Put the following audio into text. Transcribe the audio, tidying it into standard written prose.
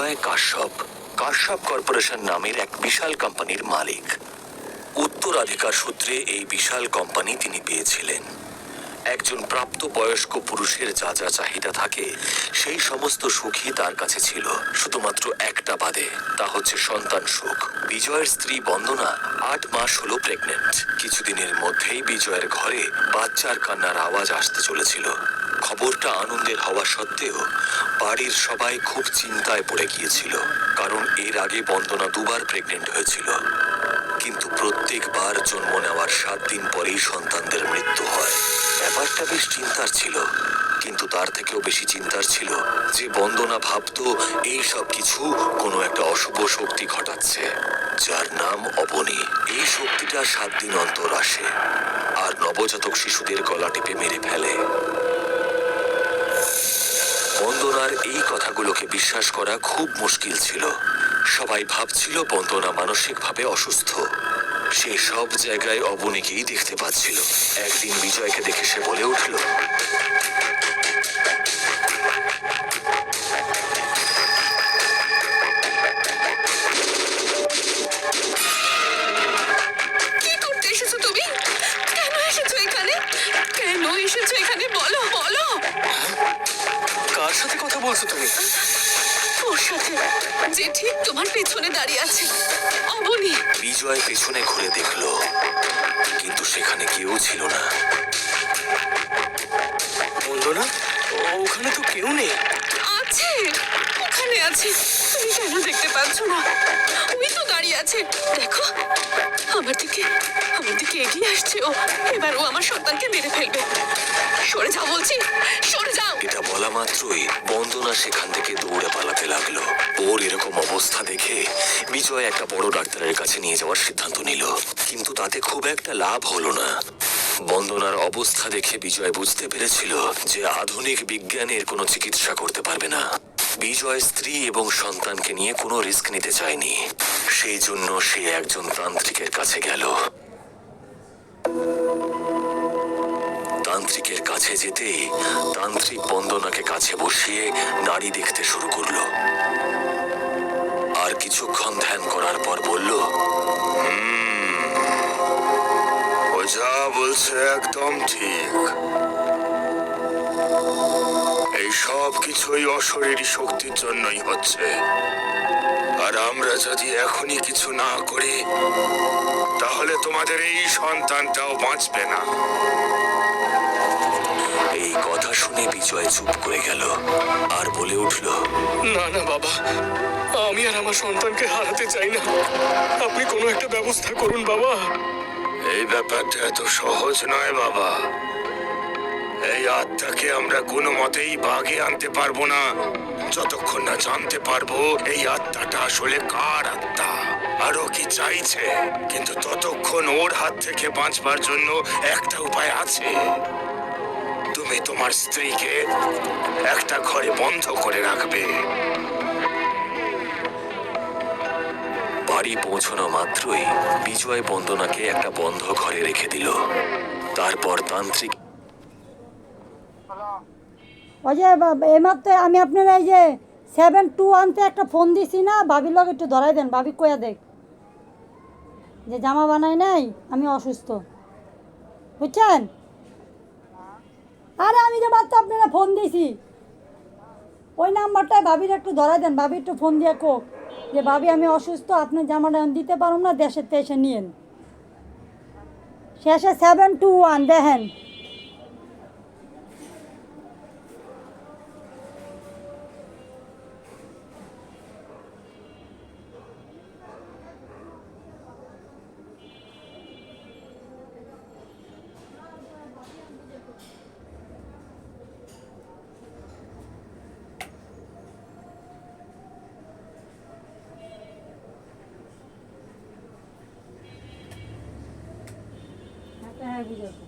বিজয় Kashyap Kashyap corporation নামের এক বিশাল কোম্পানির মালিক। উত্তরাধিকার সূত্রে এই বিশাল কোম্পানি তিনি পেয়েছিলেন। একজন প্রাপ্তবয়স্ক পুরুষের যা যা চাহিদা থাকে সেই সমস্ত সুখই তার কাছে ছিল, শুধুমাত্র একটা বাদে, তা হচ্ছে সন্তান সুখ। বিজয়ের স্ত্রী বন্দনা 8 মাস হলো প্রেগনেন্ট। কিছুদিনের মধ্যেই বিজয়ের ঘরে বাচ্চার কান্নার আওয়াজ আসতে চলেছিল। খবরটা আনন্দের হওয়া সত্ত্বেও বাড়ির সবাই খুব চিন্তায় পড়ে গিয়েছিল, কারণ এর আগে বন্দনা 2 বার প্রেগনেন্ট হয়েছিল। কিন্তু প্রত্যেকবার জন্ম নেওয়ার 7 দিন পরেই সন্তানদের মৃত্যু হয়। ব্যাপারটা বেশ চিন্তার ছিল, কিন্তু তার থেকেও বেশি চিন্তার ছিল যে বন্দনা ভাবত এই সব কিছু কোনো একটা অশুভ শক্তি ঘটাচ্ছে, যার নাম অবনী। এই শক্তিটা 7 দিন অন্তর আসে আর নবজাতক শিশুদের গলা টিপে মেরে ফেলে। বন্দনার এই কথাগুলোকে বিশ্বাস করা খুব মুশকিল ছিল। সবাই ভাবছিল বন্দনা মানসিকভাবে অসুস্থ। সে সব জায়গায় অবনীকেই দেখতে পাচ্ছিল। একদিন বিজয়কে দেখে সে বলে উঠল, কি করতে এসেছো তুমি? কেন এসেছো এখানে? কেন এসেছো এখানে? বলো বলো। কার সাথে কথা বলছো তুমি? ওর সাথে, যে ঠিক তোমার পেছনে দাঁড়িয়ে আছে, অবনী। বিজয় পেছনে ঘুরে দেখল, কিন্তু সেখানে কেউ ছিল না। বন্দনা, ওখানে তো কেউ নেই। আছে, ওখানে আছে। তুমি কেন দেখতে পাচ্ছ না? ওই তো দাঁড়িয়ে আছে, দেখো। আমার দিকে এগিয়ে আসছে ও। এবার ও আমার সন্তানকে মেরে ফেলবে। সরে যাও বলছি, সরে যাও। এটা বলা মাত্রই বন্দনা সেখান থেকে দৌড়ে পালাতে লাগলো। ওর এরকম অবস্থা দেখে বিজয় একটা বড় ডাক্তারের কাছে নিয়ে যাওয়ার সিদ্ধান্ত নিল, কিন্তু তাতে খুব একটা লাভ হলো না। বন্দনার অবস্থা দেখে বিজয় বুঝতে পেরেছিল যে আধুনিক বিজ্ঞানের কোনো চিকিৎসা করতে পারবে না। বিজয় স্ত্রী এবং সন্তানকে নিয়ে কোনো রিস্ক নিতে চায়নি। সেই জন্য সে একজন তান্ত্রিকের কাছে গেল। তান্ত্রিকের কাছে যেতে তান্ত্রিক বন্দনাকে কাছে বসিয়ে নাড়ি দেখতে শুরু করলো। আর কিছুক্ষণ ধ্যান করার পর বলল, ও যা বলছে একদম ঠিক। এই সব কিছুই অশরীরী শক্তির জন্যই হচ্ছে, আর আমরা যদি এখনই কিছু না করি তাহলে তোমাদের এই সন্তানটাও বাঁচবে না। এই কথা শুনে বিজয় চুপ করে গেল আর বলে উঠল, না না বাবা, আমি আর আমার সন্তানকে হারাতে চাই না। আপনি কোনো একটা ব্যবস্থা করুন বাবা। এই ব্যাপারটা এত সহজ নয় বাবা। এই আত্মাকে আমরা কোনো মতেই বাগে আনতে পারবো না যতক্ষণ না জানতে পারবো এই আত্মাটা আসলে কার আত্মা, আরো কি চাইছে। কিন্তু ততক্ষণ ওর হাত থেকে বাঁচবার জন্য একটা উপায় আছে। তুমি তোমার স্ত্রীকে একটা ঘরে বন্ধ করে রাখবে। বাড়ি পৌঁছানো মাত্রই বিজয় বন্দনাকে একটা বন্ধ ঘরে রেখে দিল। তারপর তান্ত্রিক, ওই যে এইমাত্র আমি আপনার এই যে 721 একটা ফোন দিছি না, ভাবির লগে একটু ধরাই দেন। ভাবি কয়া দেখ যে জামা বানাই নাই, আমি অসুস্থ, বুঝছেন? আরে আমি যে মাত্র আপনারা ফোন দিছি, ওই নাম্বারটায় ভাবির একটু ধরাই দেন। ভাবি একটু ফোন দিয়ে কোক যে ভাবি আমি অসুস্থ, আপনার জামাটা দিতে পারুন না, দেশের এসে নিয়েন। শেষে 721 দেখেন। হ্যাঁ বুঝেছি।